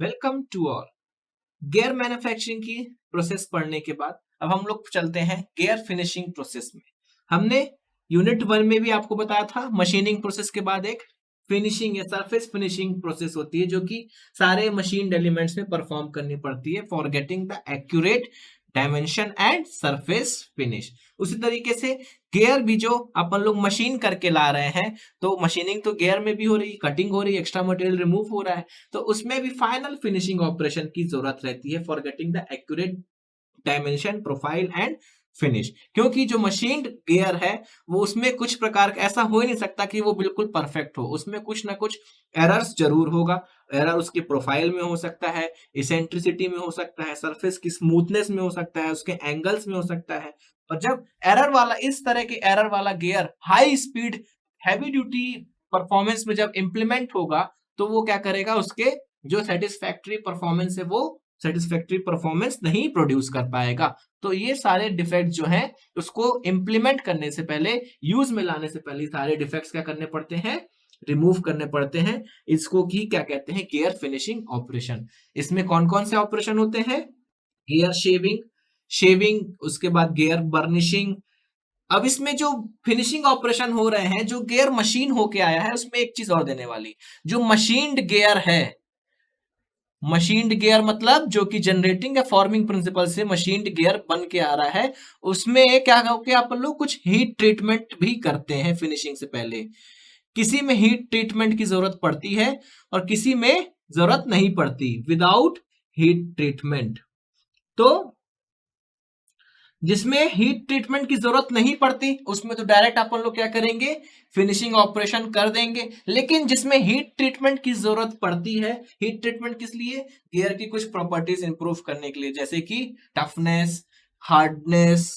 Welcome to all. Gear manufacturing की process पढ़ने के बाद अब हम लोग चलते हैं गियर फिनिशिंग प्रोसेस में। हमने यूनिट 1 में भी आपको बताया था मशीनिंग प्रोसेस के बाद एक फिनिशिंग या सरफेस फिनिशिंग प्रोसेस होती है जो कि सारे मशीन्ड एलिमेंट्स में परफॉर्म करनी पड़ती है for getting the accurate dimension and surface finish. उसी तरीके से गियर भी जो अपन लोग मशीन करके ला रहे हैं, तो मशीनिंग तो गियर में भी हो रही है, कटिंग हो रही है, एक्स्ट्रा मटेरियल रिमूव हो रहा है, तो उसमें भी फाइनल फिनिशिंग ऑपरेशन की जरूरत रहती है for getting the accurate dimension profile and finish. क्योंकि जो मशीन्ड गियर है वो उसमें कुछ प्रकार का ऐसा हो ही नहीं सकता कि वो बिल्कुल परफेक्ट हो, उसमें कुछ ना कुछ एरर्स जरूर होगा। एरर उसकी प्रोफाइल में हो सकता है, इसेंट्रिसिटी में हो सकता है, सरफेस की स्मूथनेस में हो सकता है, उसके एंगल्स में हो सकता है। और जब एरर वाला इस तरह के एरर वाला gear high speed heavy duty performance में जब इंप्लीमेंट होगा, तो वो क्या करेगा, उसके जो सेटिस्फैक्टरी परफॉर्मेंस है वो सेटिस्फैक्टरी परफॉर्मेंस नहीं प्रोड्यूस कर पाएगा। तो ये सारे डिफेक्ट जो हैं उसको इंप्लीमेंट करने से पहले, यूज में लाने से पहले सारे डिफेक्ट्स क्या करने पड़ते हैं, रिमूव करने पड़ते हैं। इसको की क्या कहते हैं, गियर फिनिशिंग ऑपरेशन। इसमें कौन कौन से ऑपरेशन होते हैं, गियर शेविंग, उसके बाद गियर बर्निशिंग। अब इसमें जो फिनिशिंग ऑपरेशन हो रहे हैं, जो गियर मशीन होके आया है, उसमें एक चीज और देने वाली, जो मशीन्ड गियर है, मशीन्ड गियर मतलब जो कि जनरेटिंग या फॉर्मिंग प्रिंसिपल से मशीन्ड गियर बन के आ रहा है, उसमें क्या हो कि अपन लोग कुछ हीट ट्रीटमेंट भी करते हैं फिनिशिंग से पहले। किसी में हीट ट्रीटमेंट की जरूरत पड़ती है और किसी में जरूरत नहीं पड़ती, विदाउट हीट ट्रीटमेंट। तो जिसमें हीट ट्रीटमेंट की जरूरत नहीं पड़ती उसमें तो डायरेक्ट अपन लोग क्या करेंगे, फिनिशिंग ऑपरेशन कर देंगे। लेकिन जिसमें हीट ट्रीटमेंट की जरूरत पड़ती है, हीट ट्रीटमेंट किस लिए, गियर की कुछ प्रॉपर्टीज इंप्रूव करने के लिए, जैसे कि टफनेस, हार्डनेस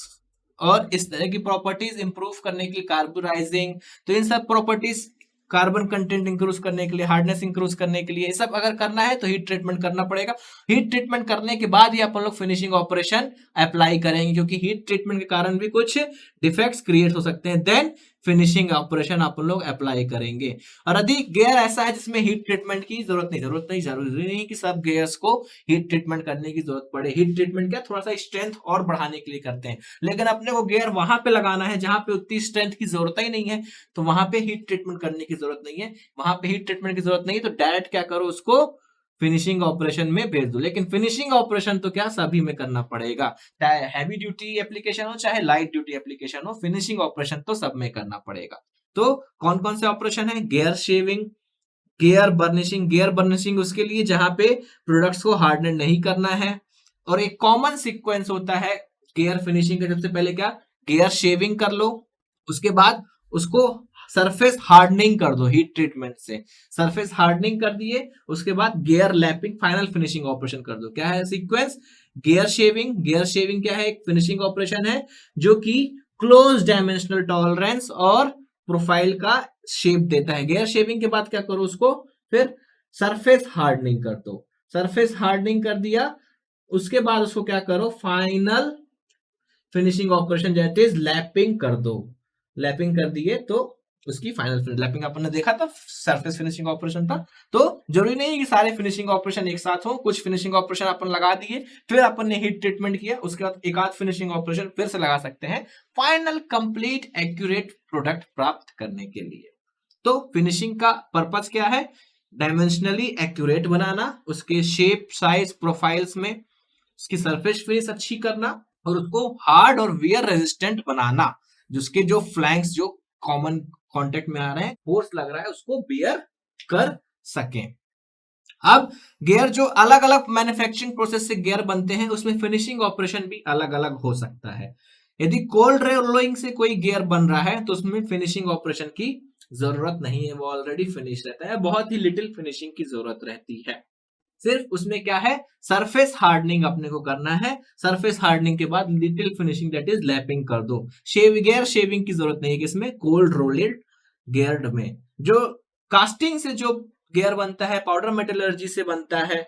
और इस तरह की प्रॉपर्टीज इंप्रूव करने के लिए, कार्बोराइजिंग, तो इन सब प्रॉपर्टीज, कार्बन कंटेंट इंक्रीज करने के लिए, हार्डनेस इंक्रीज करने के लिए, ये सब अगर करना है तो हीट ट्रीटमेंट करना पड़ेगा। हीट ट्रीटमेंट करने के बाद ही अपन लोग फिनिशिंग ऑपरेशन अप्लाई करेंगे, क्योंकि हीट ट्रीटमेंट के कारण भी कुछ डिफेक्ट्स क्रिएट हो सकते हैं। देन फिनिशिंग ऑपरेशन अपन लोग अप्लाई करेंगे। और यदि गियर ऐसा है जिसमें हीट ट्रीटमेंट की जरूरत नहीं कि सब गियर्स को हीट ट्रीटमेंट करने की जरूरत पड़े। हीट ट्रीटमेंट क्या, थोड़ा सा स्ट्रेंथ और बढ़ाने के लिए करते हैं, लेकिन अपने को गियर वहां पे लगाना है जहां पे उतनी स्ट्रेंथ की जरूरत ही नहीं है, तो वहां पे हीट ट्रीटमेंट करने की जरूरत नहीं है। वहां पे हीट ट्रीटमेंट की जरूरत नहीं है तो डायरेक्ट क्या करो, उसको फिनिशिंग ऑपरेशन में भेज दो। लेकिन फिनिशिंग ऑपरेशन तो क्या, सभी में करना पड़ेगा, चाहे हैवी ड्यूटी एप्लीकेशन हो चाहे लाइट ड्यूटी एप्लीकेशन हो, फिनिशिंग ऑपरेशन तो सब में करना पड़ेगा। तो कौन कौन से ऑपरेशन है, gear shaving, gear burnishing. Gear burnishing उसके लिए जहां पे प्रोडक्ट्स को हार्डन नहीं करना है। और एक कॉमन सीक्वेंस होता है गियर फिनिशिंग का, सबसे पहले क्या, गियर शेविंग कर लो, उसके बाद उसको सरफेस हार्डनिंग कर दो हीट ट्रीटमेंट से, सरफेस हार्डनिंग कर दिए, उसके बाद gear lapping, final finishing operation कर दो। क्या है sequence, gear shaving. Gear shaving क्या है, एक फिनिशिंग ऑपरेशन है जो कि क्लोज डायमेंशनल टॉलरेंस और प्रोफाइल का शेप देता है। गियर शेविंग के बाद क्या करो, उसको फिर सरफेस हार्डनिंग कर दो। सरफेस हार्डनिंग कर दिया, उसके बाद उसको क्या करो, final finishing operation that is lapping कर दो। लैपिंग कर दिए तो उसकी फाइनल फिनिश, लैपिंग अपन ने देखा था, सरफेस फिनिशिंग ऑपरेशन था। तो जरूरी नहीं है कि सारे फिनिशिंग ऑपरेशन एक साथ हो, कुछ फिनिशिंग ऑपरेशन अपन लगा दिए, फिर अपन ने हीट ट्रीटमेंट किया, उसके बाद एक आध फिनिशिंग ऑपरेशन फिर से लगा सकते हैं, फाइनल कंप्लीट एक्यूरेट प्रोडक्ट प्राप्त करने के लिए। तो फिनिशिंग का पर्पस क्या है, डायमेंशनली एक्यूरेट बनाना, उसके शेप साइज प्रोफाइल्स में उसकी सरफेस फिनिश अच्छी करना, और उसको हार्ड और वियर रेजिस्टेंट बनाना, जिसके जो फ्लैंक्स जो कॉमन कांटेक्ट में आ रहे हैं, फोर्स लग रहा है, उसको बियर कर सकें। अब गियर जो अलग अलग मैन्युफैक्चरिंग प्रोसेस से गियर बनते हैं, उसमें फिनिशिंग ऑपरेशन भी अलग अलग हो सकता है। यदि कोल्ड रोलिंग से कोई गियर बन रहा है तो उसमें फिनिशिंग ऑपरेशन की जरूरत नहीं है, वो ऑलरेडी फिनिश रहता है, बहुत ही लिटिल फिनिशिंग की जरूरत रहती है। सिर्फ उसमें क्या है, सरफेस हार्डनिंग अपने को करना है। सरफेस हार्डनिंग के बाद little finishing that is lapping कर दो। गियर शेविंग की जरूरत नहीं है किसमें, कोल्ड रोल्ड गियर में। जो कास्टिंग से जो गियर बनता है, पाउडर मेटलर्जी से बनता है,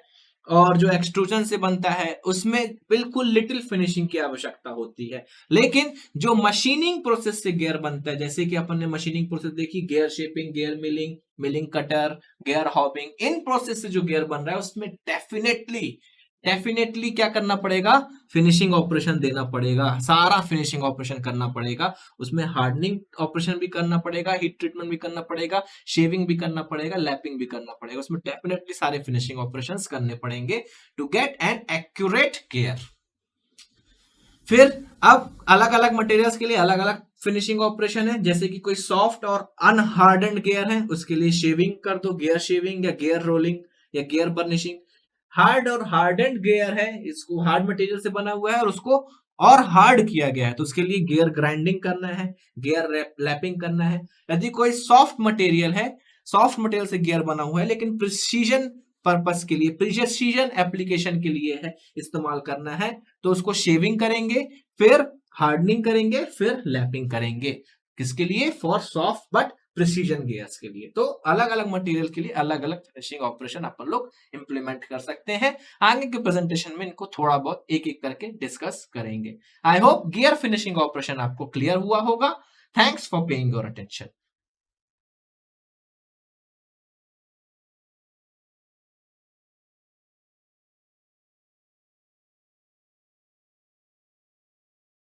और जो एक्सट्रूजन से बनता है उसमें बिल्कुल लिटिल फिनिशिंग की आवश्यकता होती है। लेकिन जो मशीनिंग प्रोसेस से गियर बनता है, जैसे कि अपन ने मशीनिंग प्रोसेस देखी, gear shaping, gear milling, milling cutter, gear hobbing, in process से जो गियर बन रहा है उसमें डेफिनेटली डेफिनेटली क्या करना पड़ेगा, फिनिशिंग ऑपरेशन देना पड़ेगा, सारा फिनिशिंग ऑपरेशन करना पड़ेगा। उसमें हार्डनिंग ऑपरेशन भी करना पड़ेगा, हीट ट्रीटमेंट भी करना पड़ेगा, शेविंग भी करना पड़ेगा, लैपिंग भी करना पड़ेगा। उसमें डेफिनेटली सारे फिनिशिंग ऑपरेशंस करने पड़ेंगे to get an accurate gear. फिर अब अलग अलग मटेरियल्स के लिए अलग अलग फिनिशिंग ऑपरेशन है, जैसे कि कोई सॉफ्ट और अनहार्डन्ड गियर है, उसके लिए शेविंग कर दो, गियर शेविंग या गियर रोलिंग या गियर बर्निशिंग। हार्ड और हार्डन्ड गियर है, इसको हार्ड मटेरियल से बना हुआ है और उसको और हार्ड किया गया है, तो उसके लिए गियर ग्राइंडिंग करना है, गियर लैपिंग करना है। यदि कोई सॉफ्ट मटेरियल है, सॉफ्ट मटेरियल से गियर बना हुआ है लेकिन प्रिसीजन पर्पस के लिए, प्रिसीजन एप्लीकेशन के लिए है, इस्तेमाल करना है, तो उसको शेविंग करेंगे, फिर हार्डनिंग करेंगे, फिर लैपिंग करेंगे। किसके लिए? For soft but precision gears के लिए। तो अलग अलग मटेरियल के लिए अलग अलग फिनिशिंग ऑपरेशन अपन लोग इंप्लीमेंट कर सकते हैं। आगे के प्रेजेंटेशन में इनको थोड़ा बहुत एक एक करके डिस्कस करेंगे। I hope gear finishing operation आपको क्लियर हुआ होगा। Thanks for paying your attention.